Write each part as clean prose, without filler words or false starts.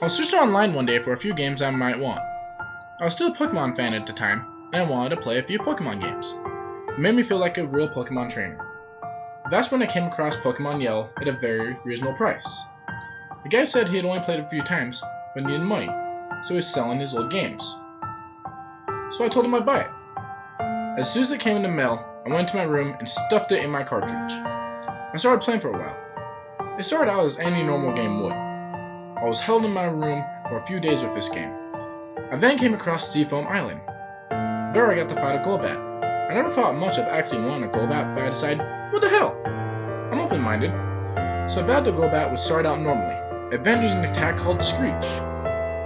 I was searching online one day for a few games I might want. I was still a Pokemon fan at the time, and I wanted to play a few Pokemon games. It made me feel like a real Pokemon trainer. That's when I came across Pokemon Yellow at a very reasonable price. The guy said he had only played it a few times, but needed money, so he was selling his old games. So I told him I'd buy it. As soon as it came in the mail, I went into my room and stuffed it in my cartridge. I started playing for a while. It started out as any normal game would. I was held in my room for a few days with this game. I then came across Seafoam Island. There I got to fight a Golbat. I never thought much of actually wanting a Golbat, but I decided, what the hell? I'm open-minded. So I battled the Golbat would start out normally, and then using an attack called Screech.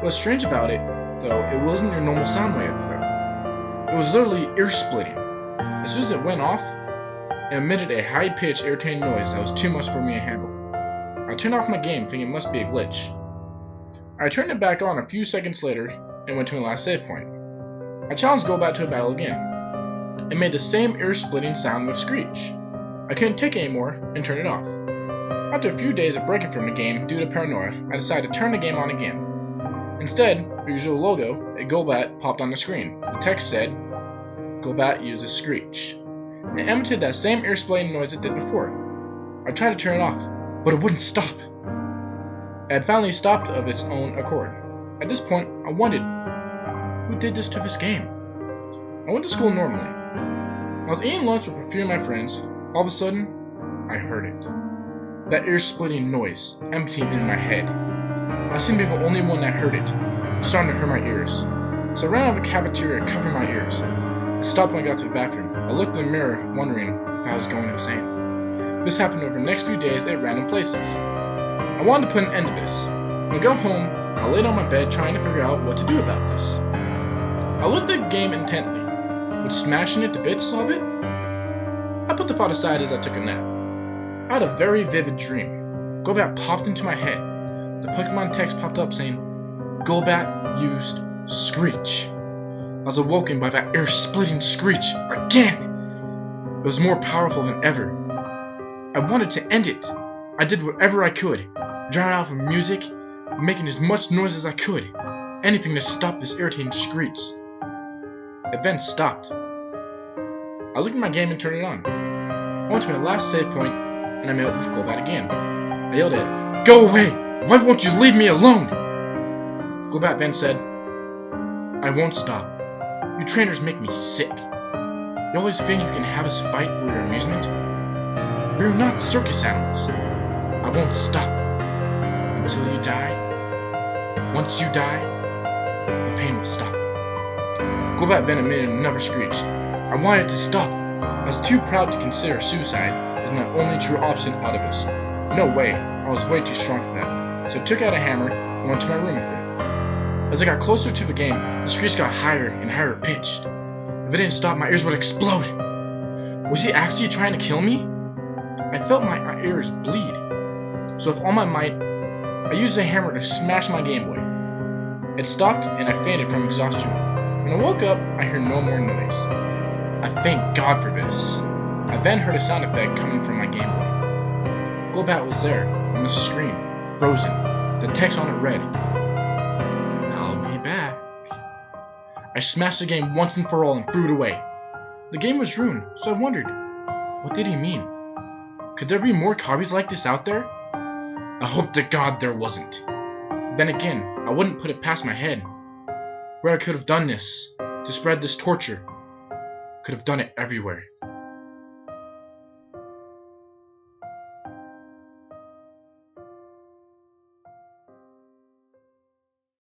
What's strange about it, though, it wasn't your normal sound wave though. It was literally ear-splitting. As soon as it went off, it emitted a high-pitched, irritating noise that was too much for me to handle. I turned off my game thinking it must be a glitch. I turned it back on a few seconds later and went to my last save point. I challenged Golbat to a battle again. It made the same ear-splitting sound with Screech. I couldn't take it anymore and turned it off. After a few days of breaking from the game due to paranoia, I decided to turn the game on again. Instead, the usual logo, a Golbat popped on the screen. The text said, Golbat uses Screech. It emitted that same ear-splitting noise it did before. I tried to turn it off, but it wouldn't stop. It had finally stopped of its own accord. At this point, I wondered, who did this to this game? I went to school normally. I was eating lunch with a few of my friends. All of a sudden, I heard it. That ear-splitting noise emptying in my head. I seemed to be the only one that heard it. It was starting to hurt my ears. So I ran out of the cafeteria covering my ears. I stopped when I got to the bathroom. I looked in the mirror, wondering if I was going insane. This happened over the next few days at random places. I wanted to put an end to this. When I got home, I laid on my bed trying to figure out what to do about this. I looked at the game intently. Would smashing it to bits solve it? I put the thought aside as I took a nap. I had a very vivid dream. Golbat popped into my head. The Pokemon text popped up saying, Golbat used Screech. I was awoken by that ear-splitting screech again. It was more powerful than ever. I wanted to end it. I did whatever I could, drowning out from music, making as much noise as I could, anything to stop this irritating screech. It then stopped. I looked at my game and turned it on. I went to my last save point, and I met up with Golbat again. I yelled at it, Go away! Why won't you leave me alone? Golbat then said, I won't stop. You trainers make me sick. You always think you can have us fight for your amusement? We're not circus animals. I won't stop until you die. Once you die, the pain will stop. Golbat then emitted another screech. I wanted to stop. I was too proud to consider suicide as my only true option out of this. No way, I was way too strong for that. So I took out a hammer and went to my room with it. As I got closer to the game, the screech got higher and higher pitched. If it didn't stop, my ears would explode. Was he actually trying to kill me? I felt my ears bleed. So with all my might, I used a hammer to smash my Game Boy. It stopped and I fainted from exhaustion. When I woke up, I heard no more noise. I thank God for this. I then heard a sound effect coming from my Game Boy. Golbat was there, on the screen, frozen. The text on it read, I'll be back. I smashed the game once and for all and threw it away. The game was ruined, so I wondered, what did he mean? Could there be more copies like this out there? I hope to God there wasn't. Then again, I wouldn't put it past my head. Where I could have done this, to spread this torture, could have done it everywhere.